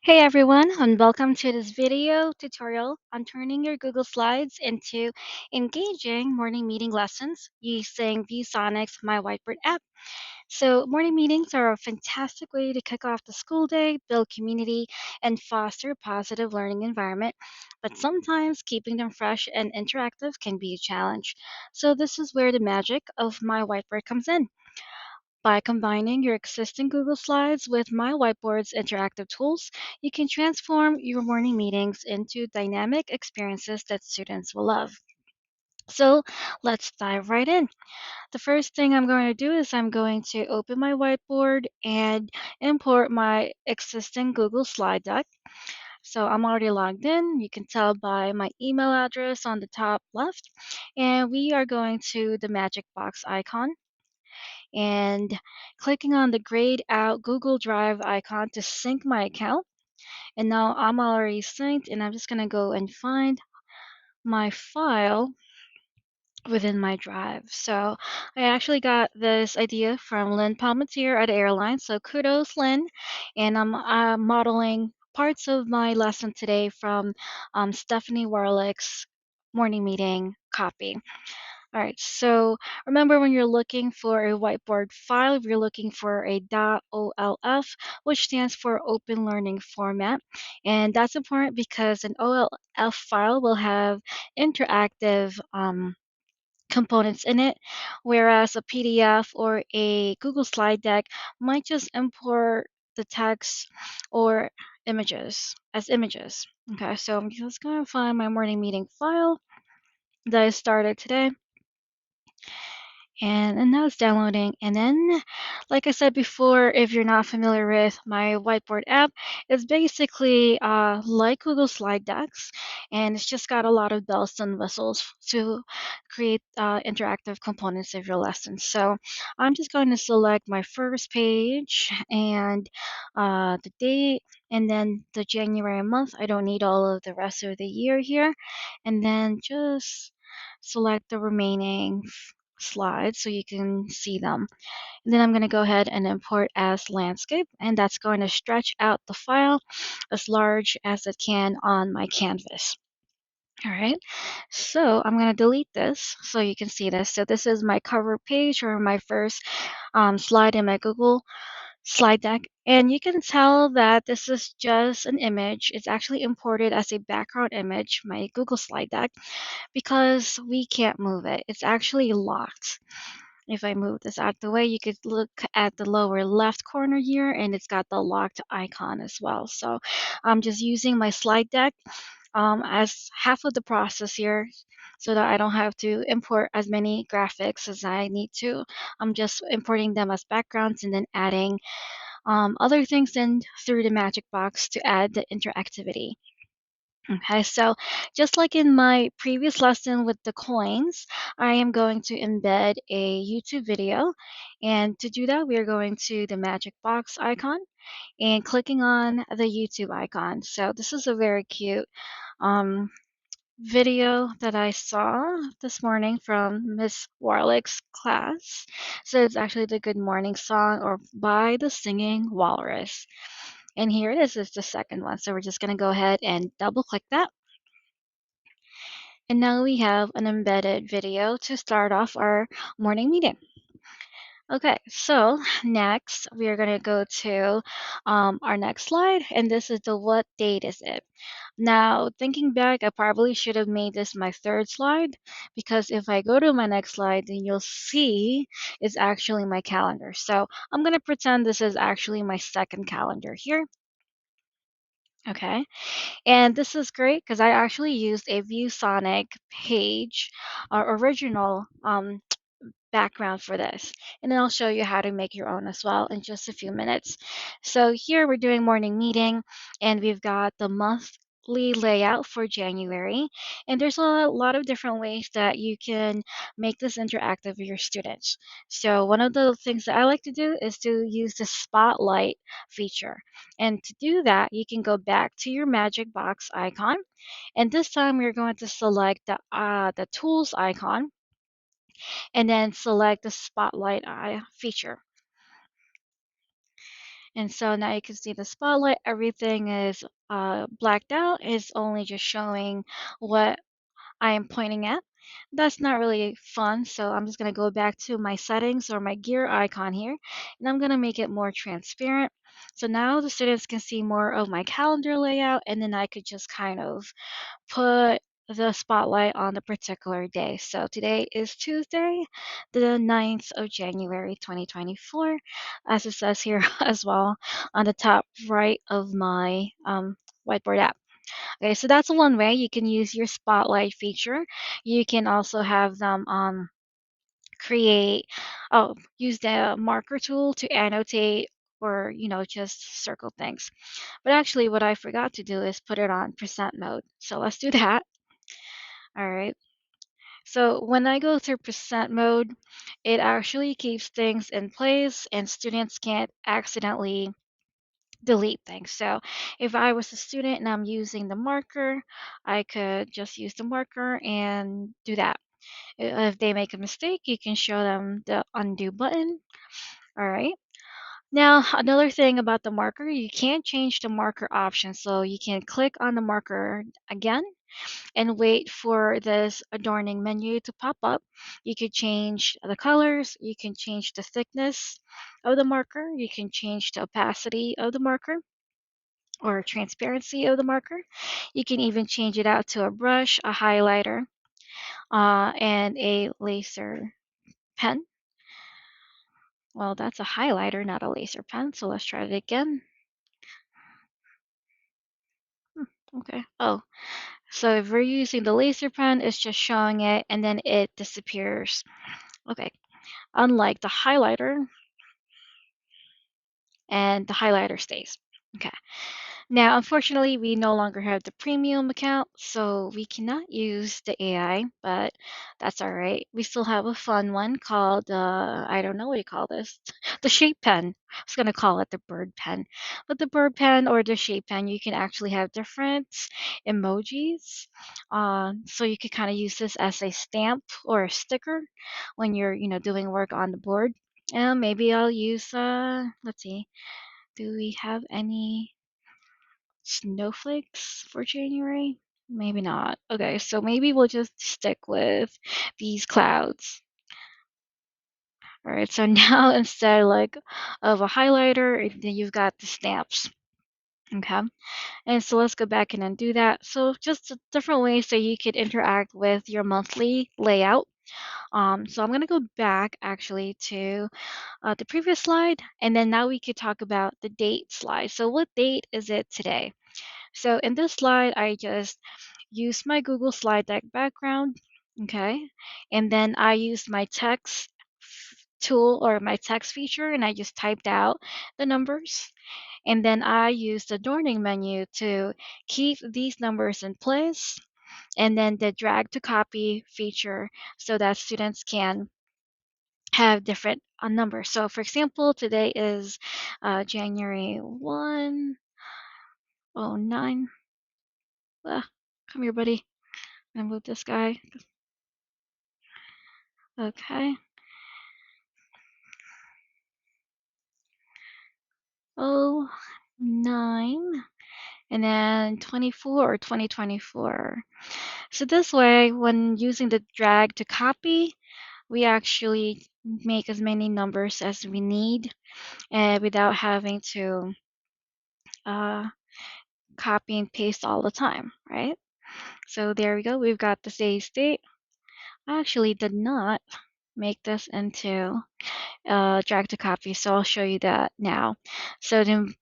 Hey everyone, and welcome to this video tutorial on turning your Google Slides into engaging morning meeting lessons using ViewSonic's myWhiteboard app. So, morning meetings are a fantastic way to kick off the school day, build community, and foster a positive learning environment. But sometimes keeping them fresh and interactive can be a challenge. So, this is where the magic of myWhiteboard comes in. By combining your existing Google Slides with myWhiteboard's interactive tools, you can transform your morning meetings into dynamic experiences that students will love. So let's dive right in. The first thing I'm going to do is I'm going to open my whiteboard and import my existing Google slide deck. So I'm already logged in. You can tell by my email address on the top left. And we are going to the magic box icon and clicking on the grayed out Google Drive icon to sync my account. And now I'm already synced, and I'm just going to go and find my file within my drive. So I actually got this idea from Lynn Palmetier at Airline. So kudos, Lynn. And I'm modeling parts of my lesson today from Stephanie Warlick's morning meeting copy. All right, so remember when you're looking for a whiteboard file, you're looking for a .olf, which stands for Open Learning Format. And that's important because an OLF file will have interactive components in it, whereas a PDF or a Google slide deck might just import the text or images as images. Okay, so I'm just going to find my morning meeting file that I started today. And now it's downloading. And then, like I said before, if you're not familiar with my whiteboard app, it's basically like Google Slide Decks, and it's just got a lot of bells and whistles to create interactive components of your lesson. So I'm just going to select my first page and the date, and then the January month. I don't need all of the rest of the year here. And then just select the remaining slides so you can see them. And then I'm going to go ahead and import as landscape, and that's going to stretch out the file as large as it can on my canvas. All right, so I'm going to delete this so you can see this. So this is my cover page or my first slide in my Google slide deck. And you can tell that this is just an image. It's actually imported as a background image, my Google slide deck, because we can't move it. It's actually locked. If I move this out the way, you could look at the lower left corner here, and it's got the locked icon as well. So I'm just using my slide deck as half of the process here so that I don't have to import as many graphics as I need to. I'm just importing them as backgrounds and then adding other things in through the magic box to add the interactivity. Okay, so just like in my previous lesson with the coins, I am going to embed a YouTube video. And to do that, we are going to the magic box icon and clicking on the YouTube icon. So this is a very cute um, video that I saw this morning from Miss Warlick's class. So it's actually the Good Morning Song or by the Singing Walrus. And here it is, it's the second one. So we're just going to go ahead and double click that. And now we have an embedded video to start off our morning meeting. Okay, so next we are going to go to our next slide, and this is the what date is it? Now, thinking back, I probably should have made this my third slide because if I go to my next slide, then you'll see it's actually my calendar. So I'm going to pretend this is actually my second calendar here. Okay, and this is great because I actually used a ViewSonic page, original background for this. And then I'll show you how to make your own as well in just a few minutes. So here we're doing morning meeting, and we've got the monthly layout for January. And there's a lot of different ways that you can make this interactive with your students. So one of the things that I like to do is to use the spotlight feature. And to do that, you can go back to your magic box icon. And this time we're going to select the tools icon and then select the spotlight eye feature. And so now you can see the spotlight, everything is blacked out. It's only just showing what I am pointing at. That's not really fun, so I'm just going to go back to my settings or my gear icon here, and I'm going to make it more transparent. So now the students can see more of my calendar layout, and then I could just kind of put the spotlight on the particular day. So today is Tuesday, the 9th of January, 2024, as it says here as well on the top right of my whiteboard app. Okay, so that's one way you can use your spotlight feature. You can also have them create, use the marker tool to annotate or, just circle things. But actually what I forgot to do is put it on percent mode. So let's do that. All right. So when I go through percent mode, it actually keeps things in place and students can't accidentally delete things. So if I was a student and I'm using the marker, I could just use the marker and do that. If they make a mistake, you can show them the undo button. All right. Now, another thing about the marker, you can't change the marker option. So you can click on the marker again and wait for this adorning menu to pop up. You could change the colors, you can change the thickness of the marker, you can change the opacity of the marker or transparency of the marker. You can even change it out to a brush, a highlighter, and a laser pen. Well, that's a highlighter, not a laser pen. So let's try it again. Okay. Oh, so if we're using the laser pen, it's just showing it and then it disappears. Okay. Unlike the highlighter, and the highlighter stays. Okay. Now, unfortunately, we no longer have the premium account, so we cannot use the AI, but that's all right. We still have a fun one called, I don't know what you call this, the shape pen. I was going to call it the bird pen. But the bird pen or the shape pen, you can actually have different emojis. So you could kind of use this as a stamp or a sticker when you're, doing work on the board. And maybe I'll use, let's see, do we have any snowflakes for January? Maybe not. Okay, so maybe we'll just stick with these clouds. All right, so now instead like of a highlighter, then you've got the stamps. Okay, and so let's go back and undo that. So just different ways that you could interact with your monthly layout. So I'm gonna go back actually to the previous slide, and then now we could talk about the date slide. So what date is it today? So in this slide, I just used my Google slide deck background, okay? And then I used my text tool or my text feature and I just typed out the numbers. And then I used the adorning menu to keep these numbers in place and then the drag to copy feature so that students can have different numbers. So for example, today is January 1, oh 9. Come here, buddy. I'm gonna move this guy. Okay. Oh, 9. And then 24 or 2024. So this way, when using the drag to copy, we actually make as many numbers as we need without having to uh, copy and paste all the time, right? So there we go. We've got the today's date. I actually did not make this into drag to copy, so I'll show you that now. So to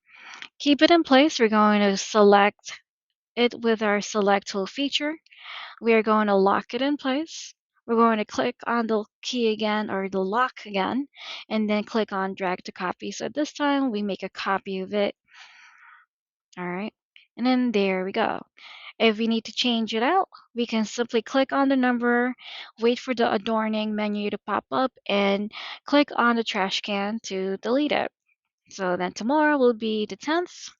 keep it in place, we're going to select it with our select tool feature. We are going to lock it in place. We're going to click on the key again or the lock again, and then click on drag to copy. So this time we make a copy of it. All right. And then there we go. If we need to change it out, we can simply click on the number, wait for the adorning menu to pop up, and click on the trash can to delete it. So then tomorrow will be the 10th,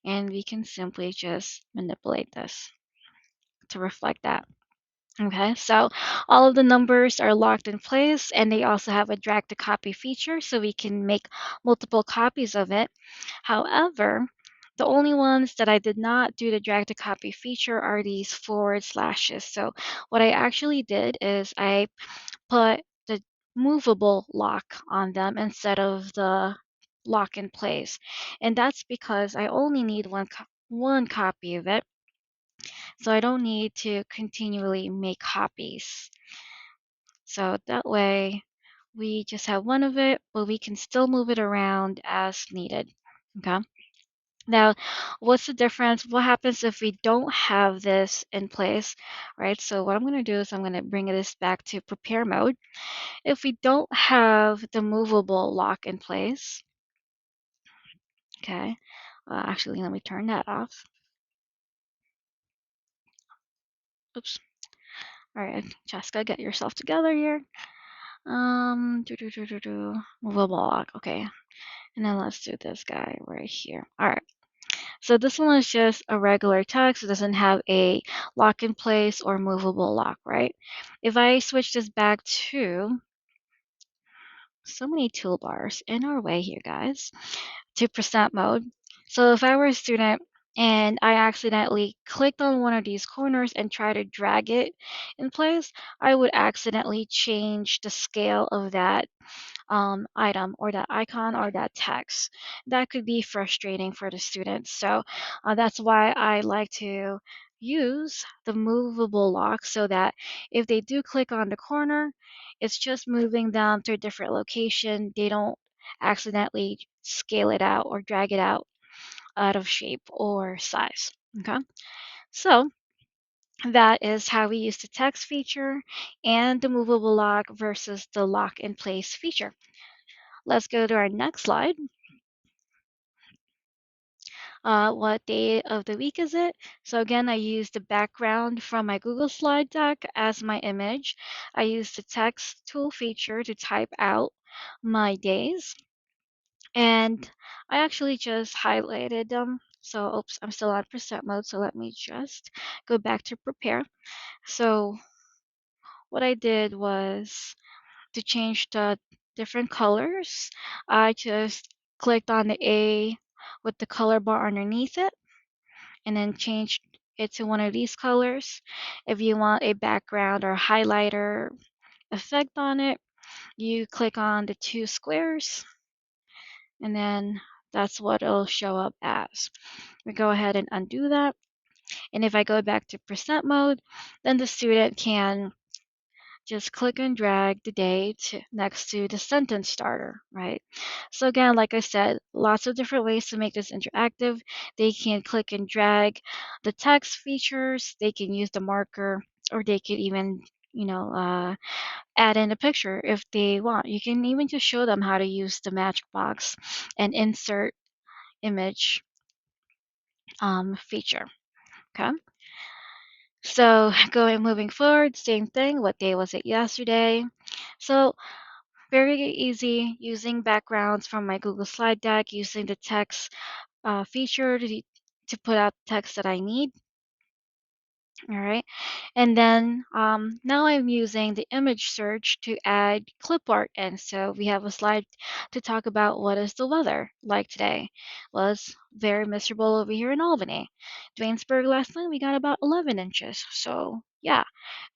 and we can simply just manipulate this to reflect that. Okay, so all of the numbers are locked in place, and they also have a drag to copy feature, so we can make multiple copies of it. However, the only ones that I did not do the drag to copy feature are these forward slashes. So what I actually did is I put the movable lock on them instead of the lock in place. And that's because I only need one copy of it. So I don't need to continually make copies. So that way we just have one of it, but we can still move it around as needed. Okay. Now, what's the difference? What happens if we don't have this in place, right? So what I'm going to do is I'm going to bring this back to prepare mode. If we don't have the movable lock in place, okay, actually, let me turn that off. Oops. All right, Jessica, get yourself together here. Movable lock. Okay, and then let's do this guy right here. All right. So this one is just a regular text. It doesn't have a lock in place or movable lock, right? If I switch this back to so many toolbars in our way here, guys, to percent mode. So if I were a student and I accidentally clicked on one of these corners and try to drag it in place, I would accidentally change the scale of that item or that icon or that text. That could be frustrating for the students. So that's why I like to use the movable lock so that if they do click on the corner, it's just moving them to a different location. They don't accidentally scale it out or drag it out of shape or size. Okay, so that is how we use the text feature and the movable lock versus the lock in place feature. Let's go to our next slide. What day of the week is it? So again, I use the background from my Google slide deck as my image. I use the text tool feature to type out my days. And I actually just highlighted them. So, oops, I'm still on percent mode. So let me just go back to prepare. So what I did was to change the different colors. I just clicked on the A with the color bar underneath it and then changed it to one of these colors. If you want a background or highlighter effect on it, you click on the two squares and then that's what it'll show up as. We go ahead and undo that. And if I go back to percent mode, then the student can just click and drag the date next to the sentence starter, right? So again, like I said, lots of different ways to make this interactive. They can click and drag the text features, they can use the marker, or they could even, add in a picture if they want. You can even just show them how to use the magic box and insert image feature, okay? So moving forward, same thing. What day was it yesterday? So very easy using backgrounds from my Google slide deck, using the text feature to put out text that I need. All right. And then now I'm using the image search to add clip art in. So we have a slide to talk about what is the weather like today. Well, it's very miserable over here in Albany. Dwaynesburg last night we got about 11 inches. So yeah,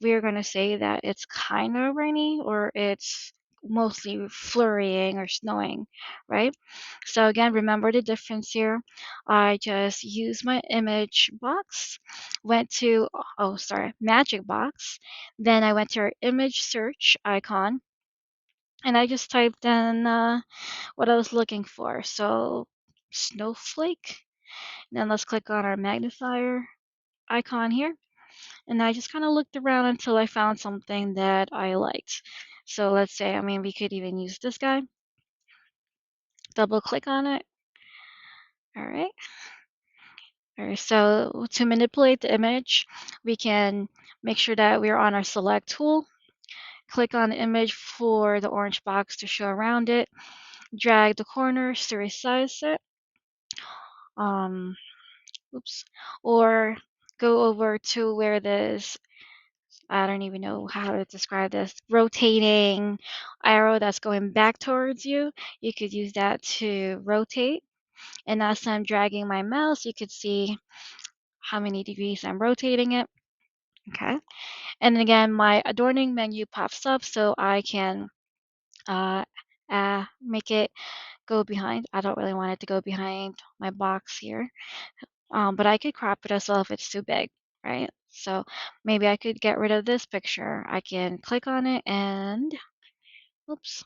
we are going to say that it's kind of rainy or it's mostly flurrying or snowing, right? So again, remember the difference here. I just use my image box, went to, oh, sorry, magic box. Then I went to our image search icon and I just typed in what I was looking for. So snowflake. Then let's click on our magnifier icon here. And I just kind of looked around until I found something that I liked. So let's say, I mean, we could even use this guy. Double click on it. All right. All right. So to manipulate the image, we can make sure that we're on our select tool. Click on the image for the orange box to show around it. Drag the corners to resize it. Oops. Or go over to where this I don't even know how to describe this, rotating arrow that's going back towards you. You could use that to rotate. And as I'm dragging my mouse, you could see how many degrees I'm rotating it. Okay. And then again, my adorning menu pops up so I can uh, make it go behind. I don't really want it to go behind my box here, but I could crop it as well if it's too big, right? So maybe I could get rid of this picture. I can click on it and, oops,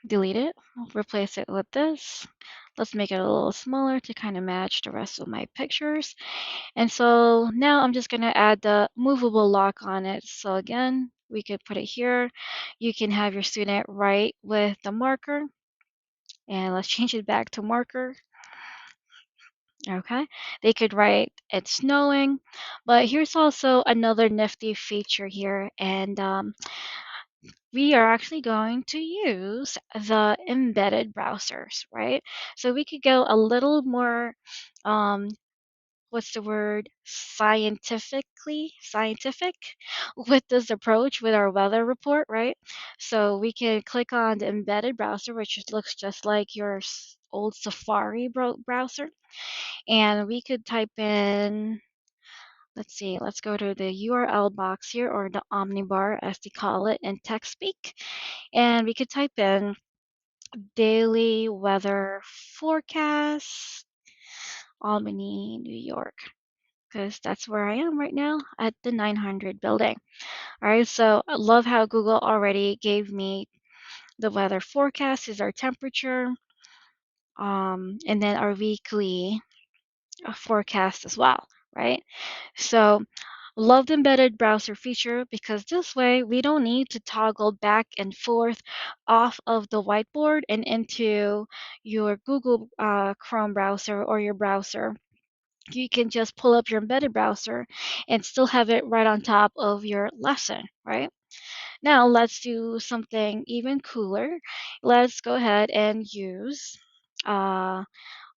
delete it, replace it with this. Let's make it a little smaller to kind of match the rest of my pictures. And so now I'm just going to add the movable lock on it. So again, we could put it here. You can have your student write with the marker. And let's change it back to marker. Okay, they could write it's snowing, but here's also another nifty feature here, and we are actually going to use the embedded browsers, right? So we could go a little more, um, what's the word, scientific with this approach with our weather report, right? So we can click on the embedded browser, which looks just like your old Safari browser, and we could type in, let's see, let's go to the URL box here, or the omnibar as they call it in TechSpeak, and we could type in daily weather forecast, Albany, New York, because that's where I am right now at the 900 building. All right, so I love how Google already gave me the weather forecast is our temperature, and then our weekly forecast as well, right? So love the embedded browser feature because this way we don't need to toggle back and forth off of the whiteboard and into your Google Chrome browser or your browser. You can just pull up your embedded browser and still have it right on top of your lesson, right? Now let's do something even cooler. Let's go ahead and use uh,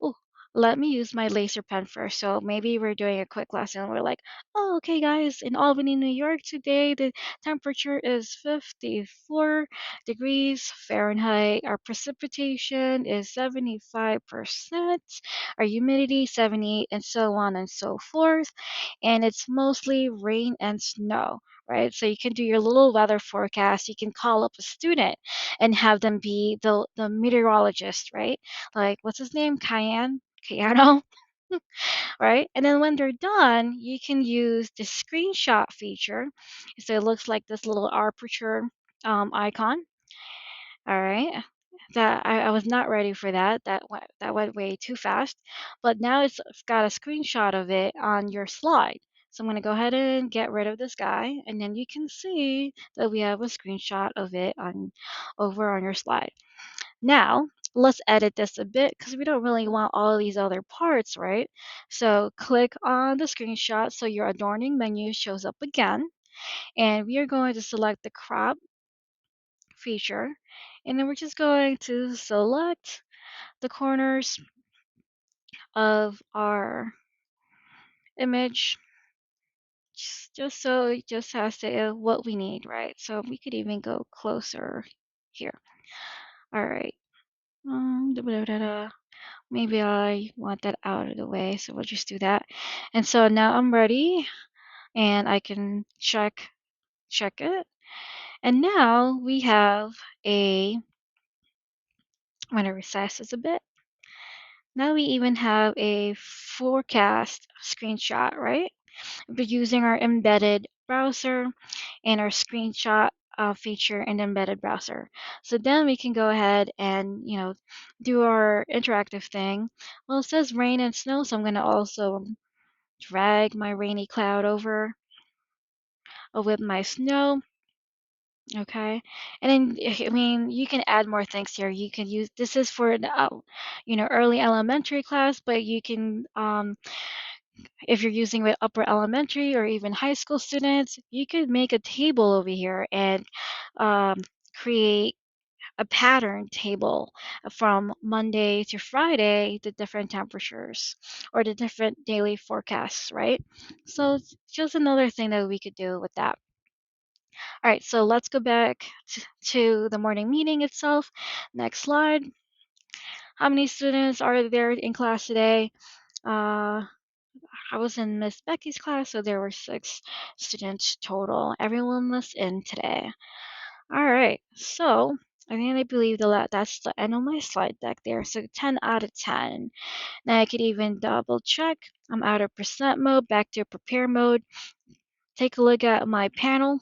oh, let me use my laser pen first. So maybe we're doing a quick lesson. And we're like, oh, okay, guys, in Albany, New York today, the temperature is 54 degrees Fahrenheit. Our precipitation is 75%, our humidity 78, and so on and so forth. And it's mostly rain and snow. Right, so you can do your little weather forecast. You can call up a student and have them be the meteorologist, right? Like, what's his name? Cayano, right? And then when they're done, you can use the screenshot feature. So it looks like this little aperture icon. All right. That I was not ready for that. That went way too fast. But now it's got a screenshot of it on your slide. So I'm going to go ahead and get rid of this guy, and then you can see that we have a screenshot of it on over on your slide. Now, let's edit this a bit because we don't really want all of these other parts, right? So click on the screenshot so your adorning menu shows up again. And we are going to select the crop feature. And then we're just going to select the corners of our image just so it just has to what we need, right? So we could even go closer here. All right. Maybe I want that out of the way, so we'll just do that. And so now I'm ready, and I can check it. And now we have a, I'm gonna resize this a bit. Now we even have a forecast screenshot, right? We're using our embedded browser and our screenshot feature in the embedded browser. So then we can go ahead and, do our interactive thing. Well, it says rain and snow, so I'm going to also drag my rainy cloud over with my snow. Okay, and then I mean you can add more things here. You can use this is for the early elementary class, but you can if you're using with upper elementary or even high school students, you could make a table over here and create a pattern table from Monday to Friday, the different temperatures or the different daily forecasts, right? So it's just another thing that we could do with that. All right, so let's go back to the morning meeting itself. Next slide. How many students are there in class today? Uh, I was in Miss Becky's class, so there were 6 students total. Everyone was in today. All right, so I believe that's the end of my slide deck there. So 10 out of 10. Now I could even double check. I'm out of present mode, back to prepare mode. Take a look at my panel.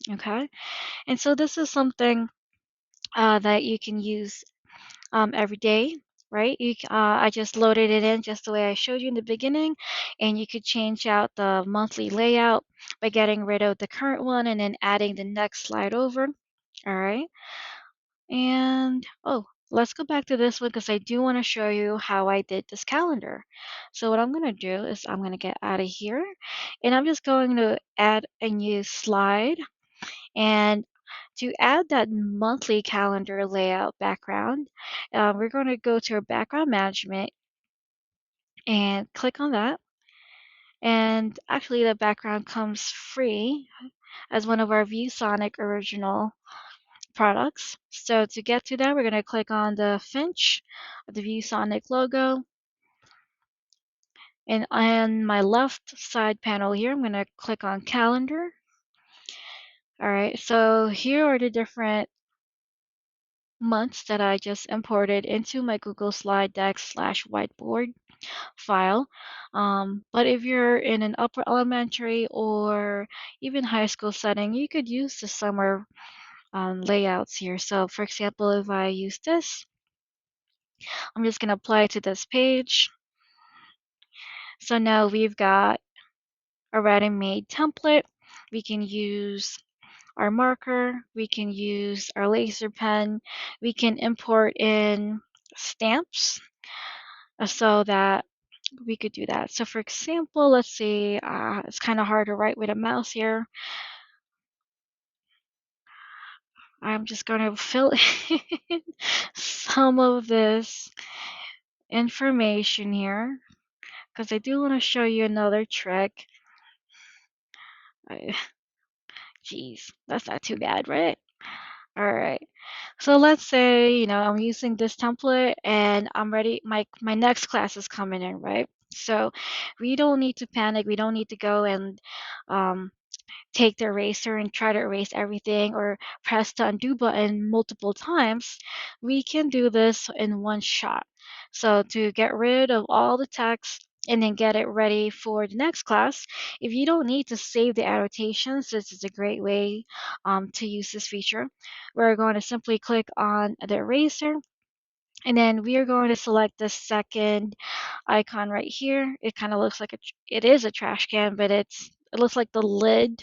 Okay, and so this is something that you can use every day, right? I just loaded it in just the way I showed you in the beginning, and you could change out the monthly layout by getting rid of the current one and then adding the next slide over. All right, and oh, let's go back to this one because I do want to show you how I did this calendar. So what I'm going to do is I'm going to get out of here, and I'm just going to add a new slide. And to add that monthly calendar layout background, we're going to go to our background management and click on that. And actually, the background comes free as one of our ViewSonic original products. So to get to that, we're going to click on the Finch, the ViewSonic logo. And on my left side panel here, I'm going to click on Calendar. All right, so here are the different months that I just imported into my Google Slide Deck / whiteboard file. But if you're in an upper elementary or even high school setting, you could use the summer layouts here. So for example, if I use this, I'm just going to apply it to this page. So now we've got a ready-made template. We can use our marker, we can use our laser pen, we can import in stamps so that we could do that. So for example, let's see, it's kind of hard to write with a mouse here. I'm just going to fill in some of this information here because I do want to show you another trick. Geez, that's not too bad, right? All right. So let's say, I'm using this template and I'm ready. My next class is coming in, right? So we don't need to panic. We don't need to go and um, take the eraser and try to erase everything or press the undo button multiple times. We can do this in one shot. So to get rid of all the text and then get it ready for the next class, if you don't need to save the annotations, this is a great way to use this feature. We're going to simply click on the eraser, and then we are going to select the second icon right here. It kind of looks like it is a trash can, but it looks like the lid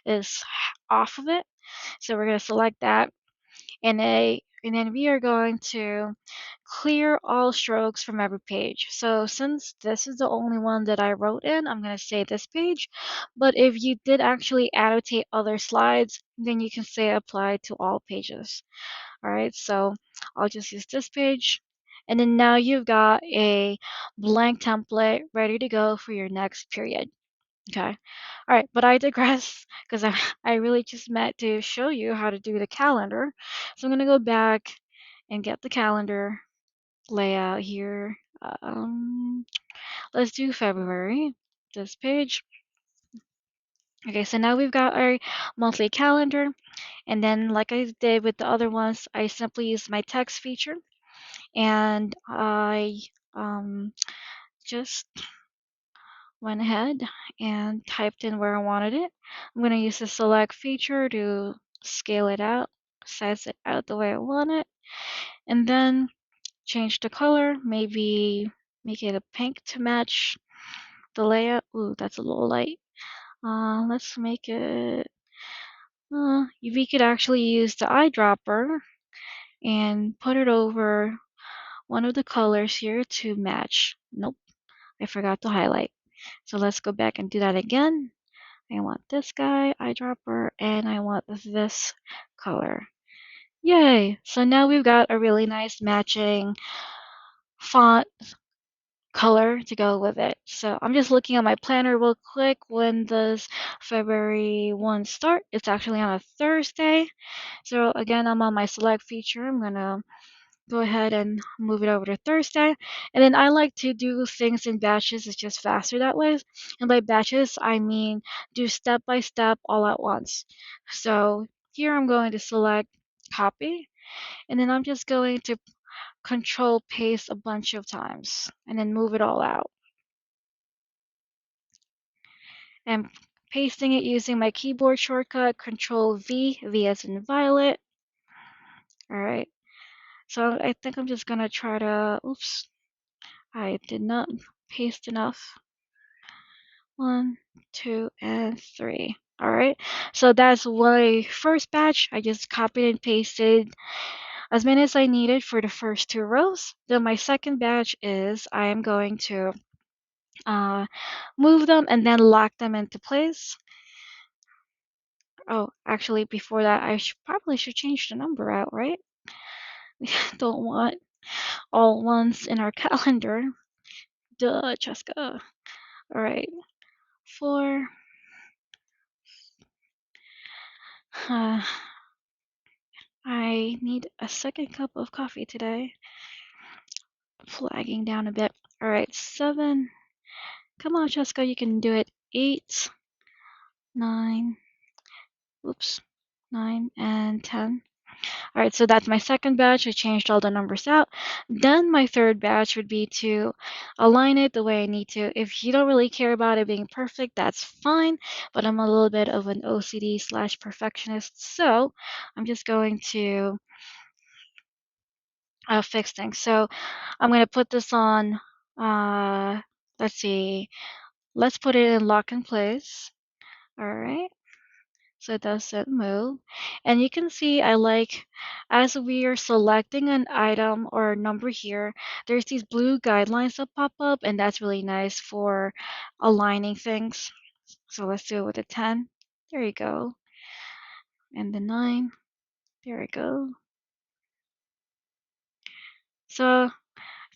is off of it. So we're going to select that, and then we are going to clear all strokes from every page. So since this is the only one that I wrote in, I'm going to say this page. But if you did actually annotate other slides, then you can say apply to all pages. All right, so I'll just use this page. And then now you've got a blank template ready to go for your next period. Okay. All right, but I digress because I really just meant to show you how to do the calendar. So I'm going to go back and get the calendar layout here. Let's do February, this page. Okay, so now we've got our monthly calendar. And then like I did with the other ones, I simply use my text feature. And I just went ahead and typed in where I wanted it. I'm going to use the select feature to scale it out, size it out the way I want it, and then change the color, maybe make it a pink to match the layout. Ooh, that's a little light. Let's make it, we could actually use the eyedropper and put it over one of the colors here to match. Nope, I forgot to highlight. So let's go back and do that again. I want this guy, eyedropper, and I want this color. Yay! So now we've got a really nice matching font color to go with it. So I'm just looking at my planner real quick. When does February 1 start? It's actually on a Thursday. So again, I'm on my select feature. I'm gonna go ahead and move it over to Thursday. And then I like to do things in batches. It's just faster that way. And by batches, I mean do step by step all at once. So here I'm going to select copy, and then I'm just going to control paste a bunch of times and then move it all out. And pasting it using my keyboard shortcut, control V, V as in Violet. All right. So I think I'm just gonna try to, oops, I did not paste enough. 1, 2, and 3. All right, so that's my first batch. I just copied and pasted as many as I needed for the first 2 rows. Then my second batch is I am going to uh, move them and then lock them into place. Oh, actually, before that, I probably should change the number out, right? We don't want all ones in our calendar. Duh, Cheska. All right, 4. Uh, I need a second cup of coffee today. Flagging down a bit. All right, 7. Come on, Cheska, you can do it. 8, 9. Oops, 9 and 10. All right, so that's my second batch. I changed all the numbers out. Then my third batch would be to align it the way I need to. If you don't really care about it being perfect, that's fine, but I'm a little bit of an OCD slash perfectionist, so I'm just going to fix things. So I'm going to put this on, let's see, let's put it in lock in place. All right. So it doesn't move. And you can see I like, as we are selecting an item or a number here, there's these blue guidelines that pop up, and that's really nice for aligning things. So let's do it with a 10. There you go. And the 9. There we go. So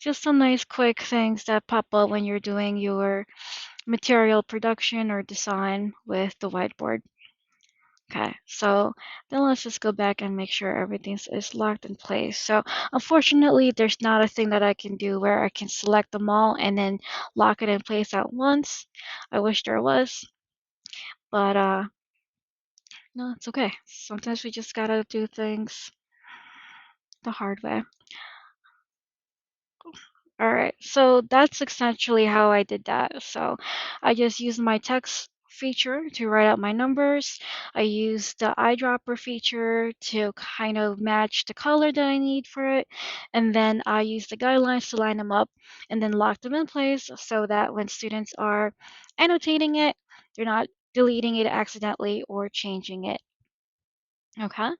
just some nice quick things that pop up when you're doing your material production or design with the whiteboard. Okay, so then let's just go back and make sure everything is locked in place. So unfortunately, there's not a thing that I can do where I can select them all and then lock it in place at once. I wish there was, but no, it's okay. Sometimes we just gotta do things the hard way. All right, so that's essentially how I did that. So I just used my text feature to write out my numbers. I used the eyedropper feature to kind of match the color that I need for it. And then I used the guidelines to line them up and then lock them in place so that when students are annotating it, they're not deleting it accidentally or changing it. Okay.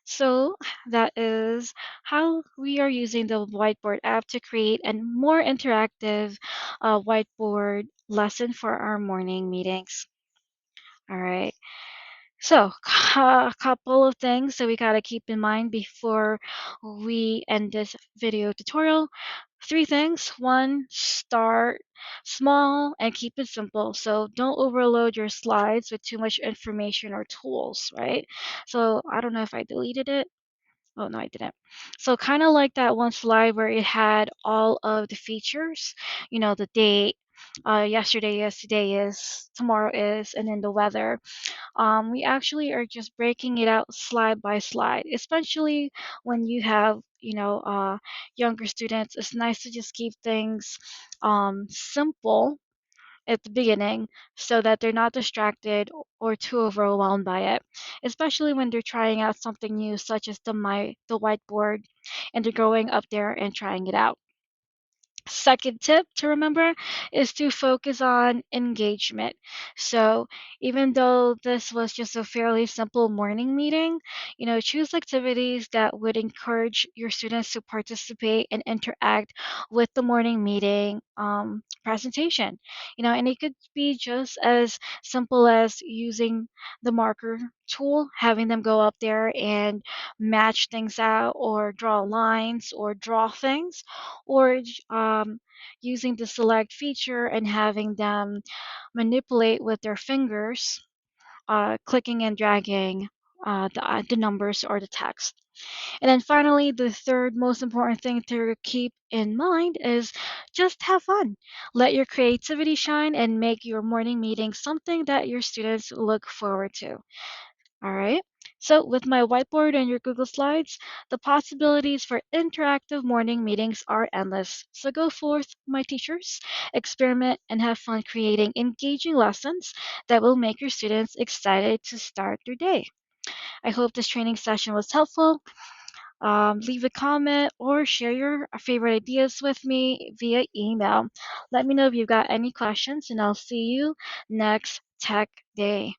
So that is how we are using the whiteboard app to create a more interactive whiteboard lesson for our morning meetings. All right. So a couple of things that we got to keep in mind before we end this video tutorial. 3 things. 1, start small and keep it simple. So don't overload your slides with too much information or tools, right? So I don't know if I deleted it. Oh, no, I didn't. So kind of like that one slide where it had all of the features, the date, yesterday is, today is, tomorrow is, and then the weather. We actually are just breaking it out slide by slide, especially when you have, younger students. It's nice to just keep things simple at the beginning so that they're not distracted or too overwhelmed by it, especially when they're trying out something new such as the whiteboard and they're going up there and trying it out. Second tip to remember is to focus on engagement. So even though this was just a fairly simple morning meeting, choose activities that would encourage your students to participate and interact with the morning meeting presentation. And it could be just as simple as using the marker tool, having them go up there and match things out or draw lines or draw things, or using the select feature and having them manipulate with their fingers, clicking and dragging the numbers or the text. And then finally, the third most important thing to keep in mind is just have fun. Let your creativity shine and make your morning meeting something that your students look forward to. All right. So, with my whiteboard and your Google Slides, the possibilities for interactive morning meetings are endless. So, go forth, my teachers, experiment and have fun creating engaging lessons that will make your students excited to start their day. I hope this training session was helpful. Leave a comment or share your favorite ideas with me via email. Let me know if you've got any questions, and I'll see you next Tech Day.